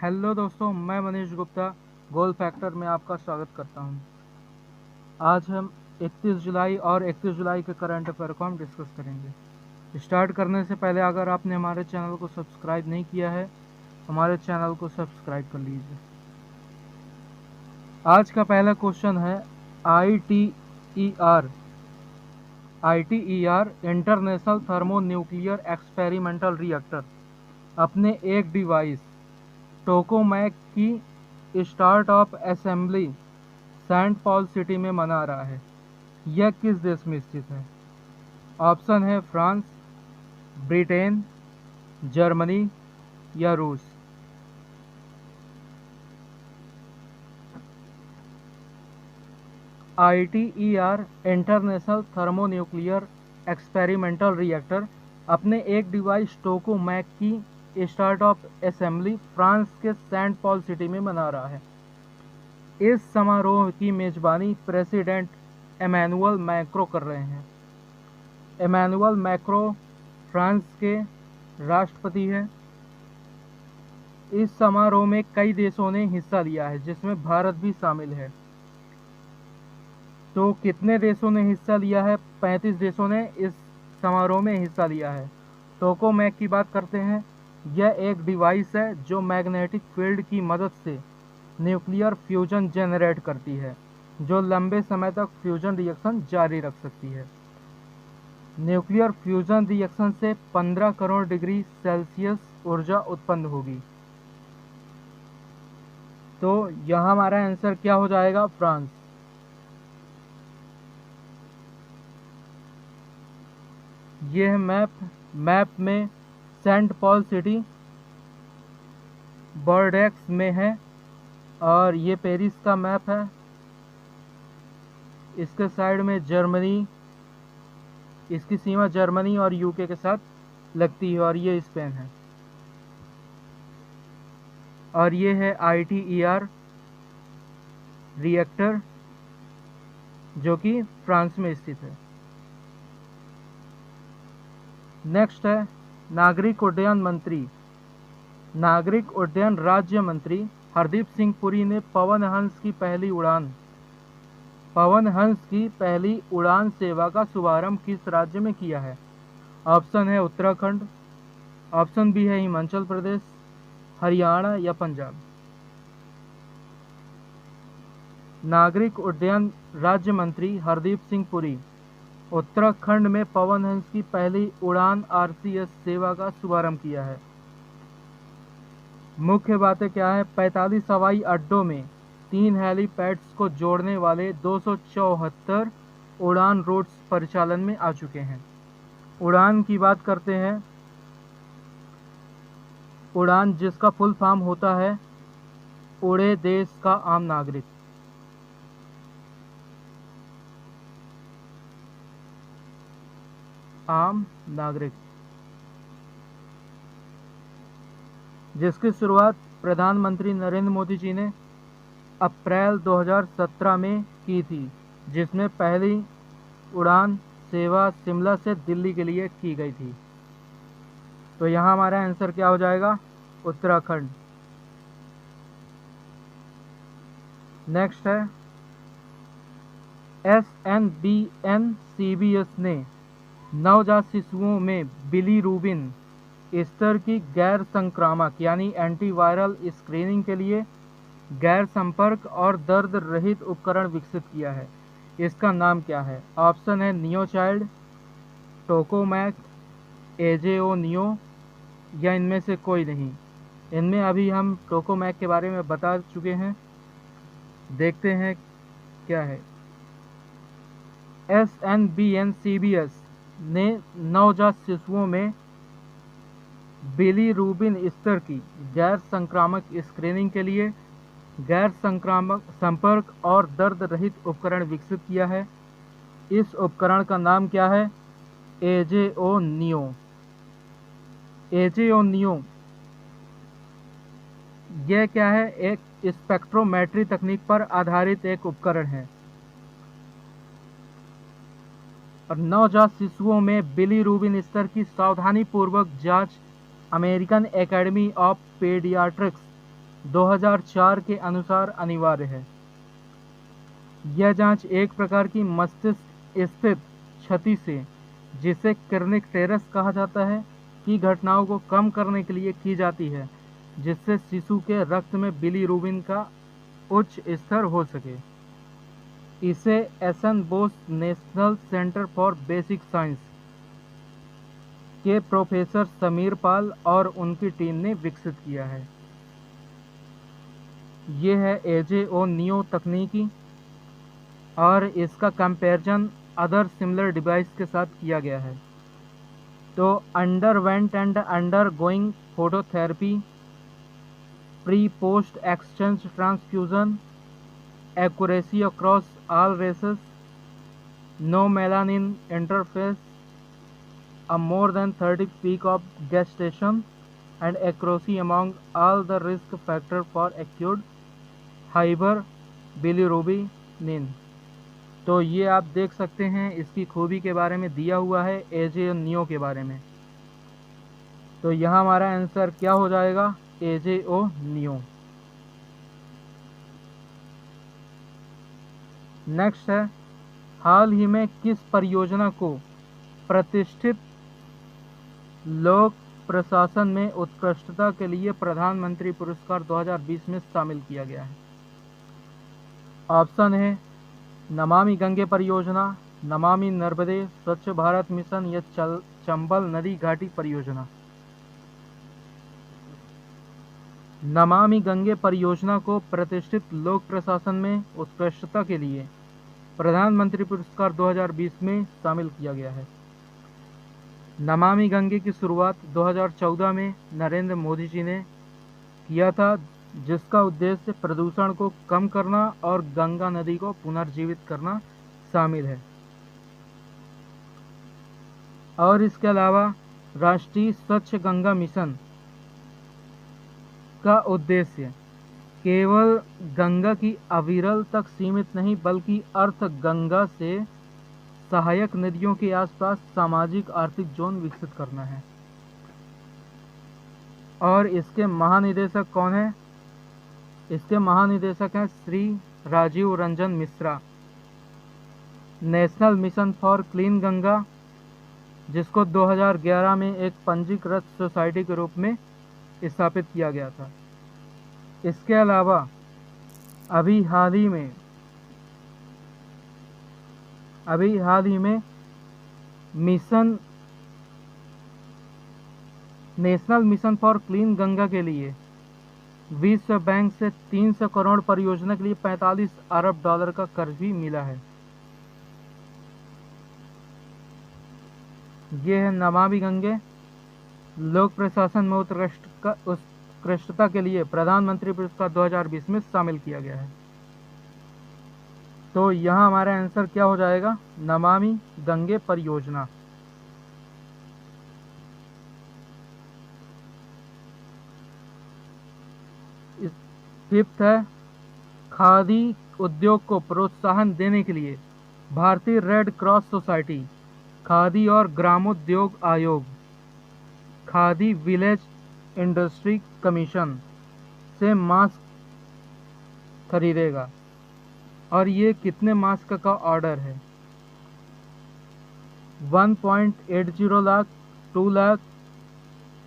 Hello दोस्तों, मैं मनीष गुप्ता गोल factor में आपका स्वागत करता हूं। आज हम 31 जुलाई और 31 जुलाई के करंट अफेयर को हम डिस्कस करेंगे। स्टार्ट करने से पहले अगर आपने हमारे चैनल को सब्सक्राइब नहीं किया है, हमारे चैनल को सब्सक्राइब कर लीजिए। आज का पहला क्वेश्चन है ITER international thermonuclear experimental reactor अपने एक डिवाइस टोकामेक की start of assembly Saint Paul city में मना रहा है। यह किस देश में स्थित है? ऑप्शन है फ्रांस, ब्रिटेन, जर्मनी या रूस। ITER international thermonuclear experimental reactor अपने एक डिवाइस टोकामेक की स्टार्ट ऑफ असेंबली फ्रांस के सेंट पॉल सिटी में मना रहा है। इस समारोह की मेजबानी प्रेसिडेंट एमैनुअल मैक्रों कर रहे हैं। एमैनुअल मैक्रों फ्रांस के राष्ट्रपति हैं। इस समारोह में कई देशों ने हिस्सा लिया है, जिसमें भारत भी शामिल है। तो कितने देशों ने हिस्सा लिया है? 35 देशों ने इस समारोह में हिस्सा लिया है। टोकामेक की बात करते हैं। यह एक डिवाइस है जो मैग्नेटिक फील्ड की मदद से न्यूक्लियर फ्यूजन जनरेट करती है, जो लंबे समय तक फ्यूजन रिएक्शन जारी रख सकती है। न्यूक्लियर फ्यूजन रिएक्शन से 15 करोड़ डिग्री सेल्सियस ऊर्जा उत्पन्न होगी। तो यहाँ हमारा आंसर क्या हो जाएगा? फ्रांस। यह मैप में सेंट पॉल सिटी बॉर्डेक्स में है और ये पेरिस का मैप है। इसके साइड में जर्मनी, इसकी सीमा जर्मनी और यूके के साथ लगती है और ये स्पेन है। और ये है ITER रिएक्टर जो कि फ्रांस में स्थित है। नेक्स्ट है नागरिक उड्डयन राज्य मंत्री हरदीप सिंह पुरी ने पवन हंस की पहली उड़ान सेवा का शुभारंभ किस राज्य में किया है? ऑप्शन है उत्तराखंड, ऑप्शन बी है हिमाचल प्रदेश, हरियाणा या पंजाब। नागरिक उड्डयन राज्य मंत्री हरदीप सिंह पुरी उत्तराखंड में पवन हंस की पहली उड़ान RCS सेवा का शुभारंभ किया है। मुख्य बातें क्या है? 45 हवाई अड्डों में 3 हेलीपैड्स को जोड़ने वाले 274 उड़ान रूट्स परिचालन में आ चुके हैं। उड़ान की बात करते हैं। उड़ान जिसका फुल फॉर्म होता है उड़े देश का आम नागरिक। जिसकी शुरुआत प्रधानमंत्री नरेंद्र मोदी जी ने अप्रैल 2017 में की थी, जिसमें पहली उड़ान सेवा शिमला से दिल्ली के लिए की गई थी। तो यहाँ हमारा आंसर क्या हो जाएगा? उत्तराखंड। नेक्स्ट है SNBN-CBS ने नवजात शिशुओं में बिलीरुबिन स्तर की गैर संक्रामक यानी एंटीवायरल स्क्रीनिंग के लिए गैर संपर्क और दर्द रहित उपकरण विकसित किया है। इसका नाम क्या है? ऑप्शन है नियो चाइल्ड, टोकामेक, AJO नियो या इनमें से कोई नहीं। इनमें अभी हम टोकामेक के बारे में बता चुके हैं। देखते हैं क्या है। SNBN-CBS ने नवजात शिशुओं में बिलीरुबिन स्तर की गैर संक्रामक स्क्रीनिंग के लिए गैर संक्रामक संपर्क और दर्द रहित उपकरण विकसित किया है। इस उपकरण का नाम क्या है? AJO neo. AJO नियो यह क्या है? एक स्पेक्ट्रोमेट्री तकनीक पर आधारित एक उपकरण है और नवजात शिशुओं में बिलीरुबिन स्तर की सावधानी पूर्वक जांच अमेरिकन एकेडमी ऑफ पीडियाट्रिक्स 2004 के अनुसार अनिवार्य है। यह जांच एक प्रकार की मस्तिष्क स्थित क्षति से, जिसे कर्निक कहा जाता है, की घटनाओं को कम करने के लिए की जाती है, जिससे शिशु के रक्त में बिलीरुबिन का उच्च स्तर हो सके। इसे S N Bose National Centre for Basic Science के प्रोफेसर समीर पाल और उनकी टीम ने विकसित किया है। ये है AJO नियो तकनीकी, और इसका कंपैरिजन अदर सिमिलर डिवाइस के साथ किया गया है। तो underwent and undergoing phototherapy, pre post exchange transfusion, accuracy across all races, no melanin interface, a more than 30 peak of gestation, and accuracy among all the risk factor for acute hyperbilirubinemia। तो ये आप देख सकते हैं, इसकी खूबी के बारे में दिया हुआ है AJO नियो के बारे में। तो यहाँ हमारा आंसर क्या हो जाएगा? AJO neo. नेक्स्ट है, हाल ही में किस परियोजना को प्रतिष्ठित लोक प्रशासन में उत्कृष्टता के लिए प्रधानमंत्री पुरस्कार 2020 में शामिल किया गया है? ऑप्शन है नमामि गंगे परियोजना, नमामि नर्मदे, स्वच्छ भारत मिशन या चंबल नदी घाटी परियोजना। नमामि गंगे परियोजना को प्रतिष्ठित लोक प्रशासन में उत्कृष्टता के लिए प्रधानमंत्री पुरस्कार 2020 में शामिल किया गया है। नमामि गंगे की शुरुआत 2014 में नरेंद्र मोदी जी ने किया था, जिसका उद्देश्य प्रदूषण को कम करना और गंगा नदी को पुनर्जीवित करना शामिल है। और इसके अलावा राष्ट्रीय स्वच्छ गंगा मिशन का उद्देश्य केवल गंगा की अविरल तक सीमित नहीं, बल्कि अर्थ गंगा से सहायक नदियों के आसपास सामाजिक आर्थिक जोन विकसित करना है। और इसके महानिदेशक कौन है? इसके महानिदेशक हैं Shri Rajiv Ranjan Mishra. National mission for clean Ganga, जिसको 2011 में एक पंजीकृत सोसाइटी के रूप में स्थापित किया गया था। इसके अलावा अभी हाल ही में national mission for clean Ganga के लिए विश्व बैंक से 300 करोड़ परियोजना के लिए 45 अरब डॉलर का कर्ज भी मिला है। ये है नमामि गंगे। लोक प्रशासन में उत्कृष्टता के लिए प्रधानमंत्री पुरस्कार 2020 में शामिल किया गया है। तो यहाँ हमारा आंसर क्या हो जाएगा? नमामि गंगे परियोजना। फिफ्थ है, खादी उद्योग को प्रोत्साहन देने के लिए भारतीय रेड क्रॉस सोसाइटी, खादी और ग्रामोद्योग आयोग, खादी विलेज इंडस्ट्री कमीशन से मास्क खरीदेगा। और ये कितने मास्क का ऑर्डर है? 1.80 लाख, 2 लाख,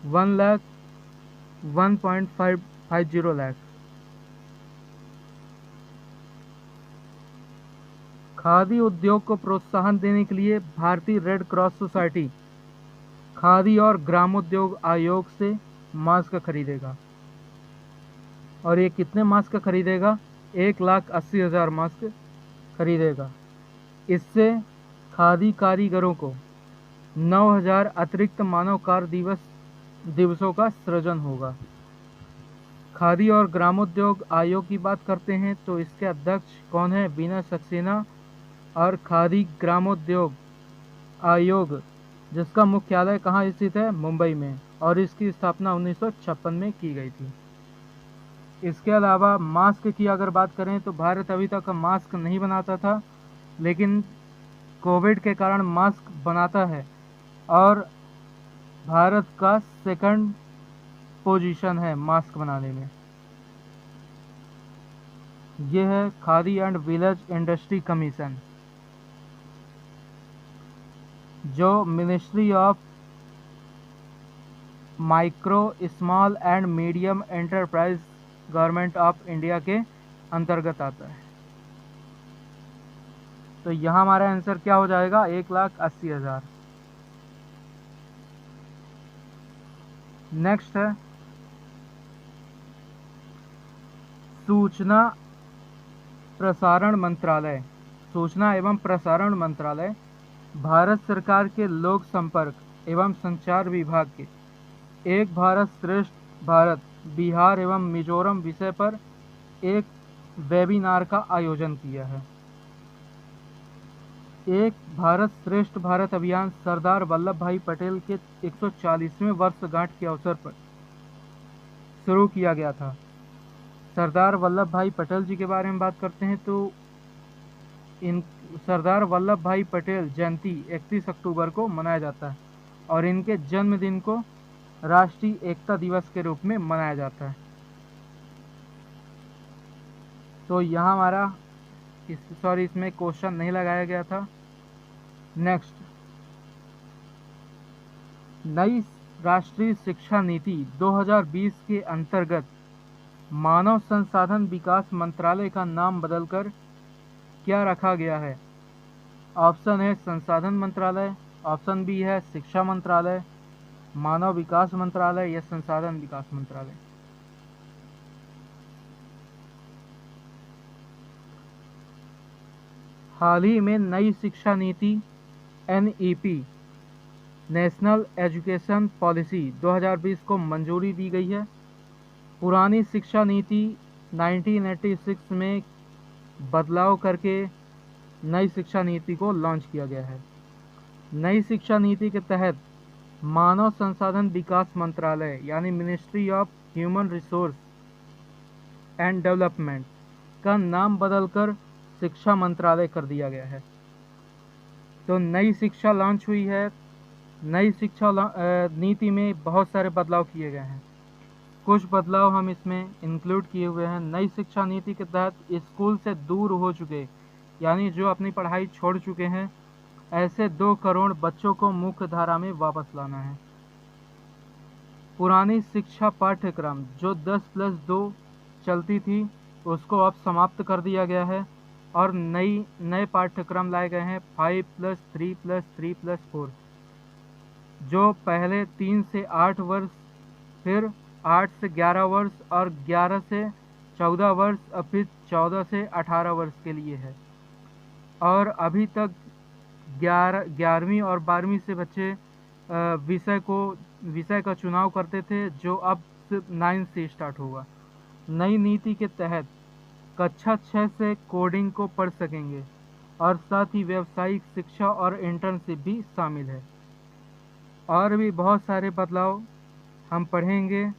1 लाख, 1.50 लाख। खादी उद्योग को प्रोत्साहन देने के लिए भारतीय रेड क्रॉस सोसाइटी खादी और ग्रामोद्योग आयोग से मास्क खरीदेगा। और ये कितने मास्क खरीदेगा? 1,80,000 मास्क खरीदेगा। इससे खादी कारीगरों को 9,000 अतिरिक्त मानव कार्य दिवसों का सृजन होगा। खादी और ग्रामोद्योग आयोग की बात करते हैं तो इसके अध्यक्ष कौन है? बीना सक्सेना। और खादी ग्रामोद्योग आयोग, जिसका मुख्यालय कहाँ स्थित है? मुंबई में, और इसकी स्थापना 1956 में की गई थी। इसके अलावा मास्क की अगर बात करें तो भारत अभी तक मास्क नहीं बनाता था, लेकिन कोविड के कारण मास्क बनाता है और भारत का 2nd पोजीशन है मास्क बनाने में। ये है Khadi and Village Industry Commission, जो Ministry of Micro Small and Medium Enterprise Government of India के अंतर्गत आता है। तो यहाँ हमारा आंसर क्या हो जाएगा, 1,80,000। नेक्स्ट है सूचना प्रसारण मंत्रालय। सूचना एवं प्रसारण मंत्रालय भारत सरकार के लोक संपर्क एवं संचार विभाग के एक भारत श्रेष्ठ भारत बिहार एवं मिजोरम विषय पर एक वेबिनार का आयोजन किया है। एक भारत श्रेष्ठ भारत अभियान सरदार वल्लभ भाई पटेल के 140वें वर्षगांठ के अवसर पर शुरू किया गया था। सरदार वल्लभ भाई पटेल जी के बारे में बात करते हैं तो इन सरदार वल्लभ भाई पटेल जयंती 31 अक्टूबर को मनाया जाता है और इनके जन्मदिन को राष्ट्रीय एकता दिवस के रूप में मनाया जाता है। तो यहाँ हमारा इसमें क्वेश्चन नहीं लगाया गया था। नेक्स्ट, नई राष्ट्रीय शिक्षा नीति 2020 के अंतर्गत मानव संसाधन विकास मंत्रालय का नाम बदलकर क्या रखा गया है? ऑप्शन है संसाधन मंत्रालय, ऑप्शन बी है शिक्षा मंत्रालय, मानव विकास मंत्रालय या संसाधन विकास मंत्रालय। हाल ही में नई शिक्षा नीति NEP नेशनल एजुकेशन पॉलिसी 2020 को मंजूरी दी गई है। पुरानी शिक्षा नीति 1986 में बदलाव करके नई शिक्षा नीति को लॉन्च किया गया है। नई शिक्षा नीति के तहत मानव संसाधन विकास मंत्रालय यानी ministry of human resource and development का नाम बदलकर शिक्षा मंत्रालय कर दिया गया है। तो नई शिक्षा लॉन्च हुई है। नई शिक्षा नीति में बहुत सारे बदलाव किए गए हैं। कुछ बदलाव हम इसमें इंक्लूड किए हुए हैं। नई शिक्षा नीति के तहत स्कूल से दूर हो चुके यानी जो अपनी पढ़ाई छोड़ चुके हैं ऐसे 2 करोड़ बच्चों को मुख्य धारा में वापस लाना है। पुरानी शिक्षा पाठ्यक्रम जो 10+2 चलती थी उसको अब समाप्त कर दिया गया है और नए पाठ्यक्रम लाए गए हैं 5+3+3+4 जो पहले 3 से 8 वर्ष, फिर 8 से 11 वर्ष और 11 से 14 वर्ष और फिर 14 से 18 वर्ष के लिए है। और अभी तक 11वीं और 12वीं से बच्चे विषय का चुनाव करते थे जो अब सिर्फ 9 से स्टार्ट होगा। नई नीति के तहत कक्षा 6 से कोडिंग को पढ़ सकेंगे और साथ ही व्यावसायिक शिक्षा और इंटर्नशिप भी शामिल है। और भी बहुत सारे बदलाव हम पढ़ेंगे,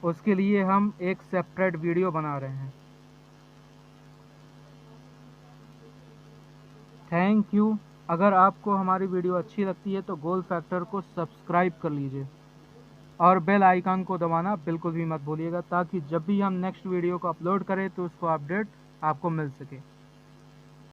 उसके लिए हम एक सेपरेट वीडियो बना रहे हैं। Thank you. अगर आपको हमारी वीडियो अच्छी लगती है तो गोल फैक्टर को सब्सक्राइब कर लीजिए और बेल आइकन को दबाना बिल्कुल भी मत भूलिएगा ताकि जब भी हम नेक्स्ट वीडियो को अपलोड करें तो उसको अपडेट आपको मिल सके।